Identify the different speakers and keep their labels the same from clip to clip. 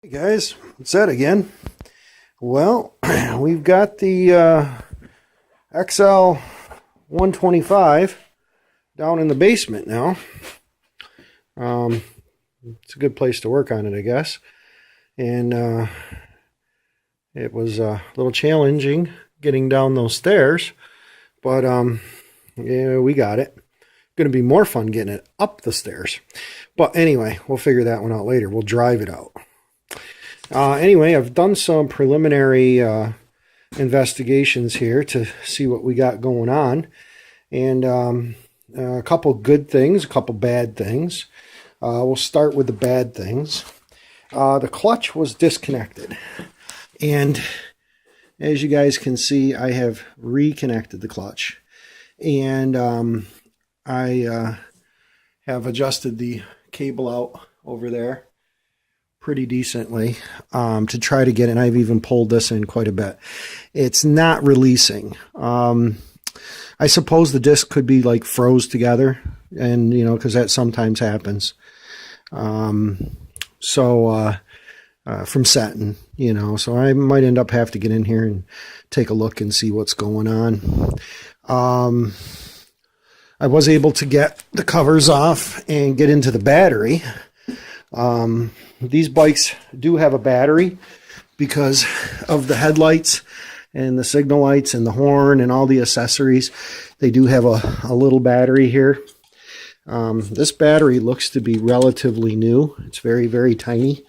Speaker 1: Hey guys, it's Ed again. Well, we've got the XL125 down in the basement now. It's a good place to work on it, I guess. And it was a little challenging getting down those stairs, but yeah, we got it. Going to be more fun getting it up the stairs. But anyway, we'll figure that one out later. We'll drive it out. Anyway, I've done some preliminary investigations here to see what we got going on. And a couple good things, a couple bad things. We'll start with the bad things. The clutch was disconnected. And as you guys can see, I have reconnected the clutch. And I have adjusted the cable out over there pretty decently to try to get it. And I've even pulled this in quite a bit. It's not releasing. I suppose the disc could be like froze together, and you know, because that sometimes happens. From setting, you know, so I might end up have to get in here and take a look and see what's going on. I was able to get the covers off and get into the battery. These bikes do have a battery because of the headlights and the signal lights and the horn and all the accessories. They do have a little battery here. This battery looks to be relatively new. It's very, very tiny.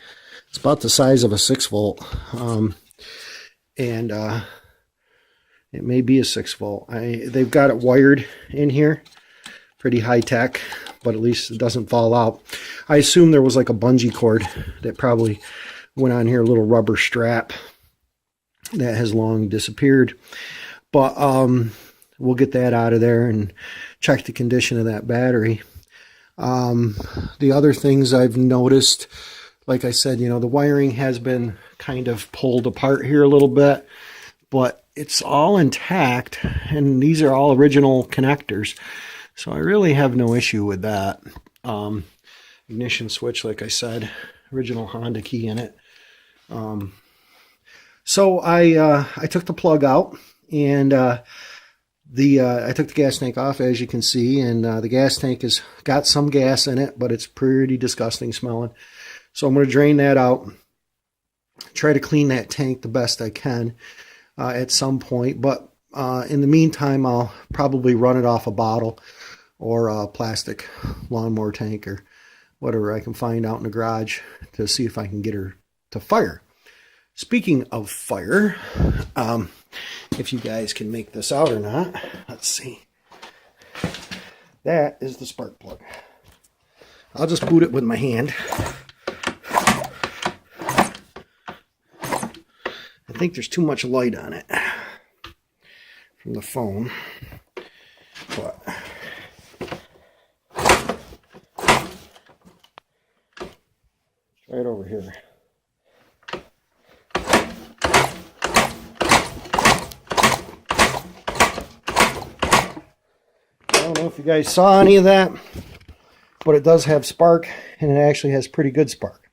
Speaker 1: It's about the size of a 6-volt. And it may be a 6-volt. They've got it wired in here. Pretty high tech, but at least it doesn't fall out. I assume there was like a bungee cord that probably went on here, a little rubber strap that has long disappeared. But we'll get that out of there and check the condition of that battery. The other things I've noticed, like I said, you know, the wiring has been kind of pulled apart here a little bit, but it's all intact, and these are all original connectors. So I really have no issue with that. Ignition switch, like I said, original Honda key in it. So I took the plug out, and I took the gas tank off, as you can see, and the gas tank has got some gas in it, but it's pretty disgusting smelling. So I'm going to drain that out, try to clean that tank the best I can at some point. But in the meantime, I'll probably run it off a bottle or a plastic lawnmower tank or whatever I can find out in the garage to see if I can get her to fire. Speaking of fire, if you guys can make this out or not, let's see. That is the spark plug. I'll just boot it with my hand. I think there's too much light on it from the phone, but right over here. I don't know if you guys saw any of that, but it does have spark, and it actually has pretty good spark.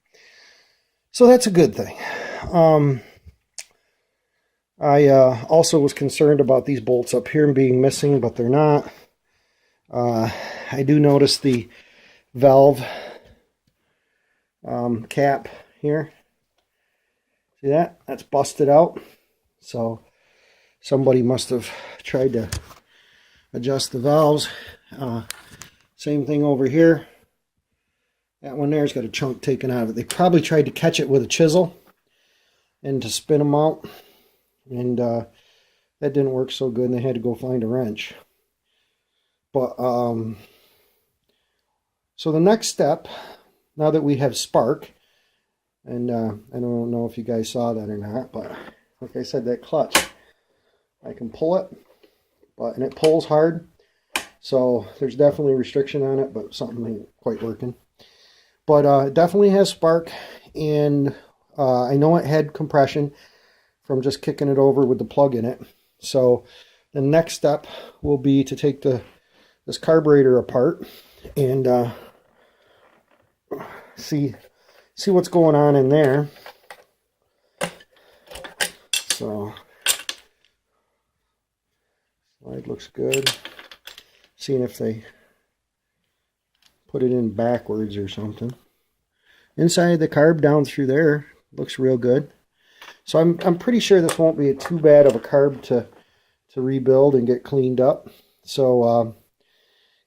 Speaker 1: So that's a good thing. I also was concerned about these bolts up here being missing, but they're not. I do notice the valve cap here. See that? That's busted out. So somebody must have tried to adjust the valves. Same thing over here. That one there's got a chunk taken out of it. They probably tried to catch it with a chisel and to spin them out. And that didn't work so good, and they had to go find a wrench. But so the next step, now that we have spark, and I don't know if you guys saw that or not, but like I said, that clutch, I can pull it, and it pulls hard. So there's definitely restriction on it, but something ain't quite working. But it definitely has spark, and I know it had compression from just kicking it over with the plug in it. So the next step will be to take this carburetor apart and see what's going on in there. So slide looks good. Seeing if they put it in backwards or something. Inside the carb down through there looks real good. So I'm pretty sure this won't be too bad of a carb to rebuild and get cleaned up. So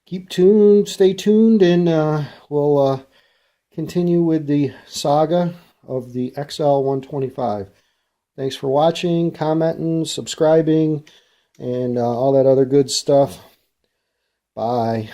Speaker 1: keep tuned, stay tuned, and we'll continue with the saga of the XL125. Thanks for watching, commenting, subscribing, and all that other good stuff. Bye.